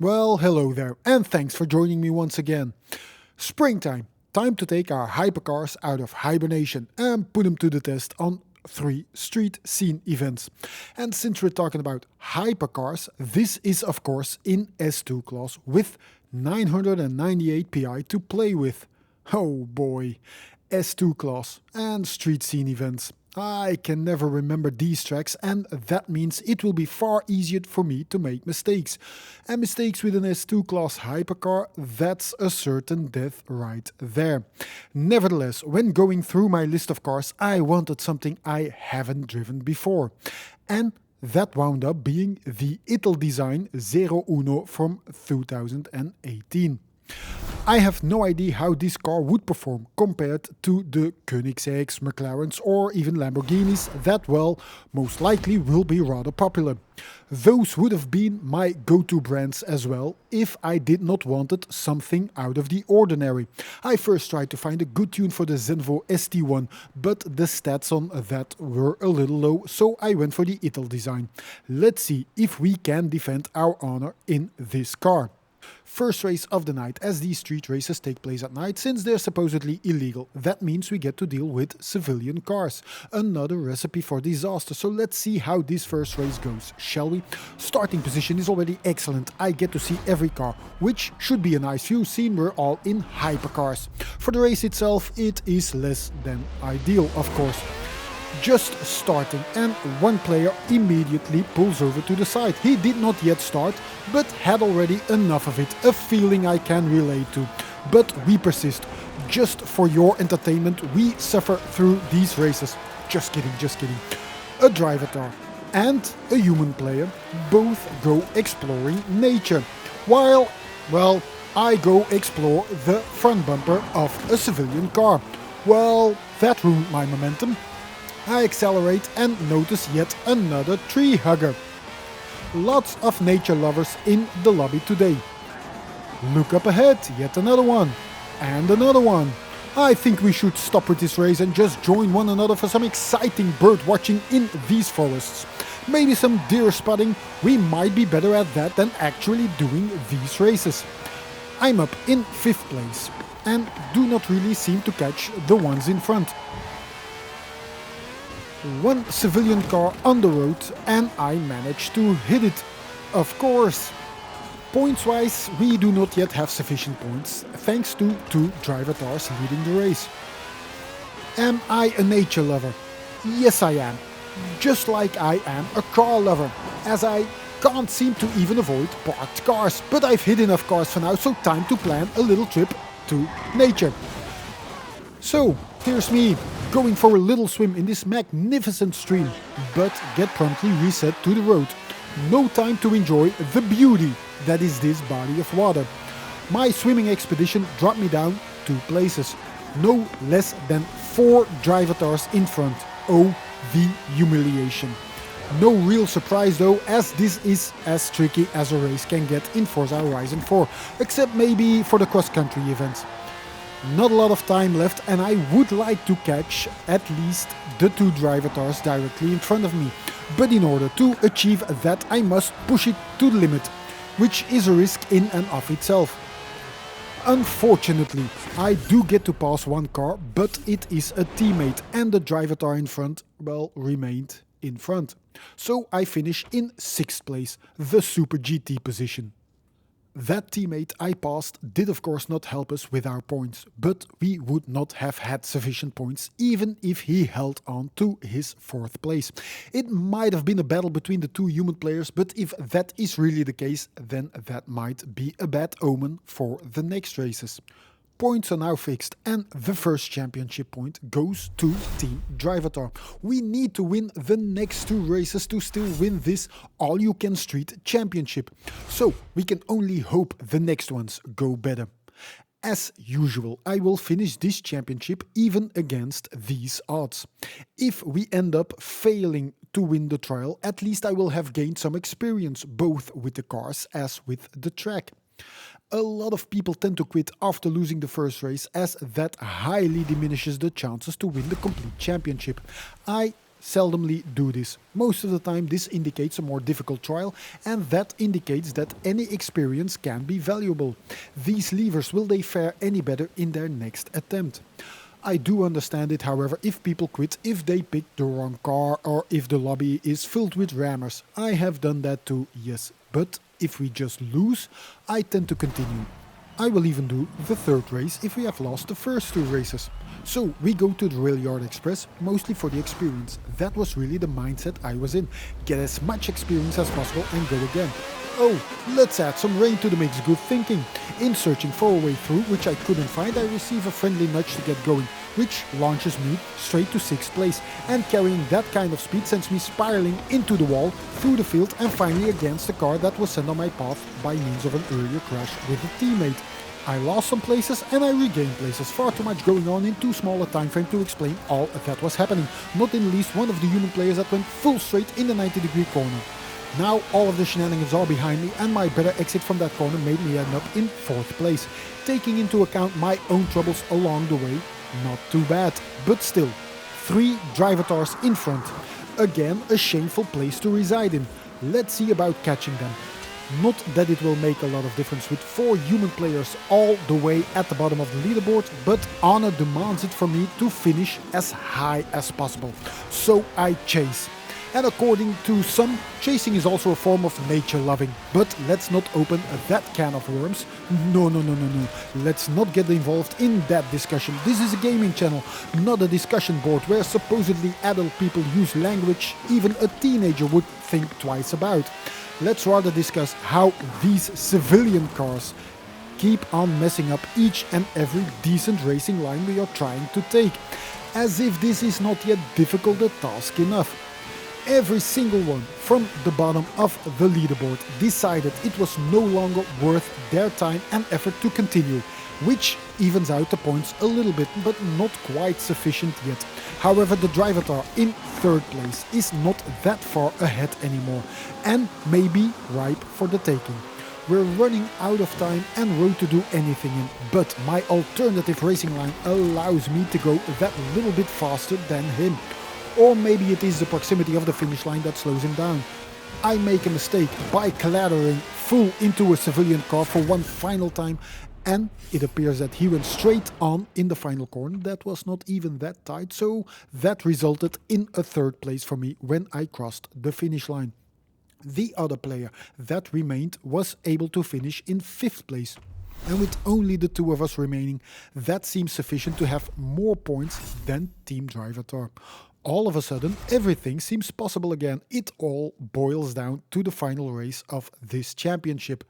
Well, hello there, and thanks for joining me once again. Springtime, time to take our hypercars out of hibernation and put them to the test on 3 street scene events. And since we're talking about hypercars, this is of course in S2 class with 998 PI to play with. Oh boy, S2 class and street scene events. I can never remember these tracks, and that means it will be far easier for me to make mistakes. And mistakes with an S2 class hypercar, that's a certain death right there. Nevertheless, when going through my list of cars, I wanted something I haven't driven before. And that wound up being the Ital Design 01 from 2018. I have no idea how this car would perform compared to the Koenigseggs, McLarens or even Lamborghinis that, well, most likely will be rather popular. Those would have been my go-to brands as well if I did not wanted something out of the ordinary. I first tried to find a good tune for the Zenvo ST1, but the stats on that were a little low, so I went for the Ital Design. Let's see if we can defend our honor in this car. First race of the night, as these street races take place at night since they're supposedly illegal. That means we get to deal with civilian cars. Another recipe for disaster, so let's see how this first race goes, shall we? Starting position is already excellent. I get to see every car, which should be a nice view seeing we're all in hypercars. For the race itself, it is less than ideal, of course. Just starting, and one player immediately pulls over to the side. He did not yet start, but had already enough of it, a feeling I can relate to. But we persist. Just for your entertainment, we suffer through these races. Just kidding, just kidding. A driver and a human player both go exploring nature, while, well, I go explore the front bumper of a civilian car. Well, that ruined my momentum. I accelerate and notice yet another tree hugger. Lots of nature lovers in the lobby today. Look up ahead, yet another one. And another one. I think we should stop with this race and just join one another for some exciting bird watching in these forests. Maybe some deer spotting. We might be better at that than actually doing these races. I'm up in 5th place and do not really seem to catch the ones in front. One civilian car on the road and I managed to hit it. Of course. Points wise, we do not yet have sufficient points, thanks to 2 driver cars leading the race. Am I a nature lover? Yes, I am. Just like I am a car lover, as I can't seem to even avoid parked cars. But I've hit enough cars for now, so time to plan a little trip to nature. So, here's me, going for a little swim in this magnificent stream, but get promptly reset to the road. No time to enjoy the beauty that is this body of water. My swimming expedition dropped me down 2 places, no less than 4 driver cars in front. Oh, the humiliation. No real surprise though, as this is as tricky as a race can get in Forza Horizon 4, except maybe for the cross-country events. Not a lot of time left, and I would like to catch at least the 2 driver cars directly in front of me. But in order to achieve that, I must push it to the limit, which is a risk in and of itself. Unfortunately, I do get to pass one car, but it is a teammate, and the driver car in front, well, remained in front. So I finish in 6th place, the Super GT position. That teammate I passed did of course not help us with our points, but we would not have had sufficient points even if he held on to his 4th place. It might have been a battle between the 2 human players, but if that is really the case, then that might be a bad omen for the next races. Points are now fixed and the first championship point goes to Team Drivatar. We need to win the next 2 races to still win this all-you-can-street championship. So we can only hope the next ones go better. As usual, I will finish this championship even against these odds. If we end up failing to win the trial, at least I will have gained some experience both with the cars as with the track. A lot of people tend to quit after losing the first race, as that highly diminishes the chances to win the complete championship. I seldomly do this. Most of the time this indicates a more difficult trial, and that indicates that any experience can be valuable. These levers, will they fare any better in their next attempt? I do understand it, however, if people quit if they pick the wrong car or if the lobby is filled with rammers. I have done that too, yes, but if we just lose, I tend to continue. I will even do the third race if we have lost the first two races. So we go to the Rail Yard Express, mostly for the experience. That was really the mindset I was in. Get as much experience as possible and go again. Oh, let's add some rain to the mix, good thinking. In searching for a way through, which I couldn't find, I receive a friendly nudge to get going, which launches me straight to 6th place. And carrying that kind of speed sends me spiraling into the wall, through the field and finally against the car that was sent on my path by means of an earlier crash with a teammate. I lost some places and I regained places, far too much going on in too small a time frame to explain all that was happening, not in least one of the human players that went full straight in the 90-degree corner. Now all of the shenanigans are behind me and my better exit from that corner made me end up in 4th place. Taking into account my own troubles along the way, not too bad, but still, 3 drivatars in front. Again, a shameful place to reside in. Let's see about catching them. Not that it will make a lot of difference with 4 human players all the way at the bottom of the leaderboard, but honor demands it from me to finish as high as possible. So I chase. And according to some, chasing is also a form of nature loving. But let's not open that can of worms. No. Let's not get involved in that discussion. This is a gaming channel, not a discussion board where supposedly adult people use language even a teenager would think twice about. Let's rather discuss how these civilian cars keep on messing up each and every decent racing line we are trying to take. As if this is not yet difficult a task enough. Every single one from the bottom of the leaderboard decided it was no longer worth their time and effort to continue, which evens out the points a little bit, but not quite sufficient yet. However, the drivatar in 3rd place is not that far ahead anymore and may be ripe for the taking. We're running out of time and road to do anything in, but my alternative racing line allows me to go that little bit faster than him. Or maybe it is the proximity of the finish line that slows him down. I make a mistake by clattering full into a civilian car for one final time, and it appears that he went straight on in the final corner. That was not even that tight, so that resulted in a 3rd place for me when I crossed the finish line. The other player that remained was able to finish in 5th place. And with only the 2 of us remaining, that seems sufficient to have more points than Team Drivatar. All of a sudden, everything seems possible again. It all boils down to the final race of this championship.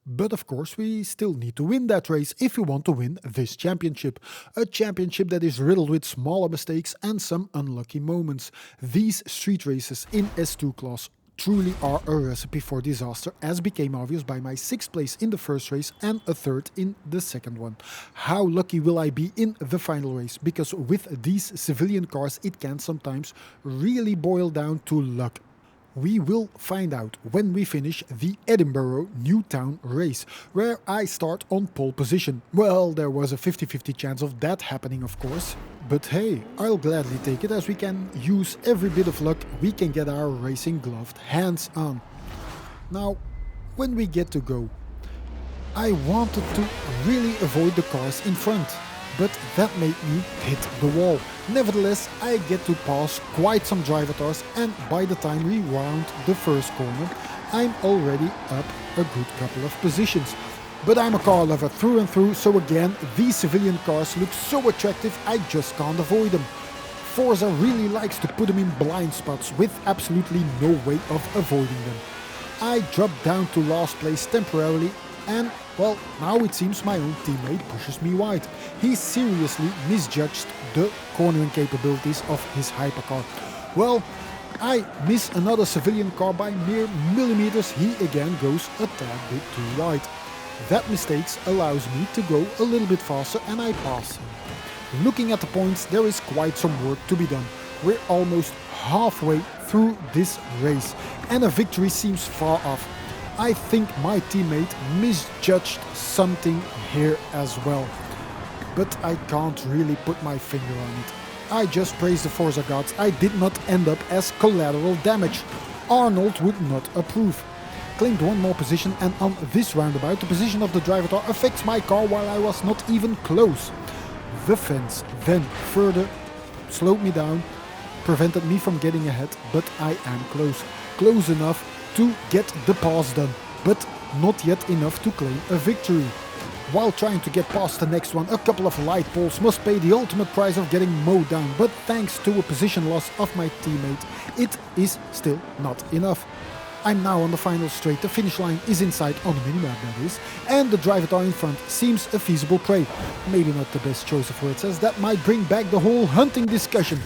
But of course, we still need to win that race if we want to win this championship. A championship that is riddled with smaller mistakes and some unlucky moments. These street races in S2 class truly are a recipe for disaster, as became obvious by my 6th place in the first race and a 3rd in the second one. How lucky will I be in the final race? Because with these civilian cars it can sometimes really boil down to luck. We will find out when we finish the Edinburgh Newtown race, where I start on pole position. Well, there was a 50-50 chance of that happening, of course. But hey, I'll gladly take it, as we can use every bit of luck we can get our racing gloved hands on. Now, when we get to go, I wanted to really avoid the cars in front, but that made me hit the wall. Nevertheless, I get to pass quite some drivatars, and by the time we round the first corner, I'm already up a good couple of positions. But I'm a car lover through and through, so again, these civilian cars look so attractive I just can't avoid them. Forza really likes to put them in blind spots with absolutely no way of avoiding them. I drop down to last place temporarily, and well, now it seems my own teammate pushes me wide. He seriously misjudged the cornering capabilities of his hypercar. Well, I miss another civilian car by mere millimeters. He again goes a tad bit too wide. That mistake allows me to go a little bit faster and I pass him. Looking at the points, there is quite some work to be done. We're almost halfway through this race and a victory seems far off. I think my teammate misjudged something here as well, but I can't really put my finger on it. I just praised the Forza gods. I did not end up as collateral damage. Arnold would not approve. Claimed one more position, and on this roundabout the position of the driver affects my car while I was not even close. The fence then further slowed me down, prevented me from getting ahead, but I am close. Close enough to get the pass done, but not yet enough to claim a victory. While trying to get past the next one, a couple of light poles must pay the ultimate price of getting mowed down, but thanks to a position loss of my teammate, it is still not enough. I'm now on the final straight, the finish line is in sight on the minimap that is, and the driver in front seems a feasible prey. Maybe not the best choice of words, as that might bring back the whole hunting discussion.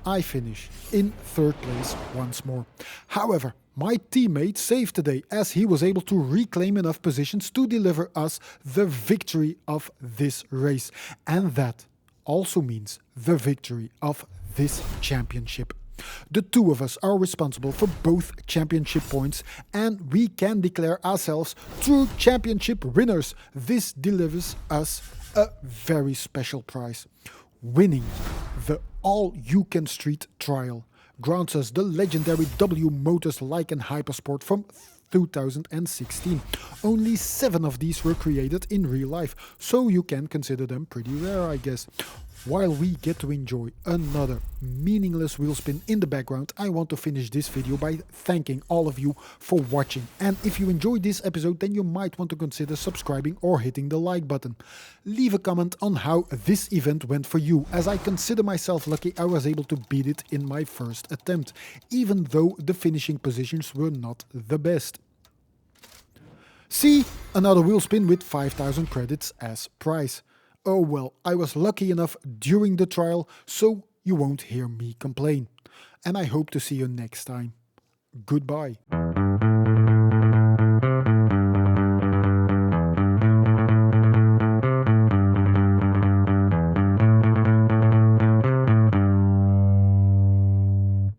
I finish in third place once more. However, my teammate saved the day as he was able to reclaim enough positions to deliver us the victory of this race. And that also means the victory of this championship. The two of us are responsible for both championship points, and we can declare ourselves true championship winners. This delivers us a very special prize. Winning the all-you-can-street trial grants us the legendary W Motors Lycan Hypersport from 2016. Only 7 of these were created in real life, so you can consider them pretty rare, I guess. While we get to enjoy another meaningless wheel spin in the background, I want to finish this video by thanking all of you for watching. And if you enjoyed this episode, then you might want to consider subscribing or hitting the like button. Leave a comment on how this event went for you, as I consider myself lucky I was able to beat it in my first attempt, even though the finishing positions were not the best. See, another wheel spin with 5,000 credits as prize. Oh well, I was lucky enough during the trial, so you won't hear me complain. And I hope to see you next time. Goodbye.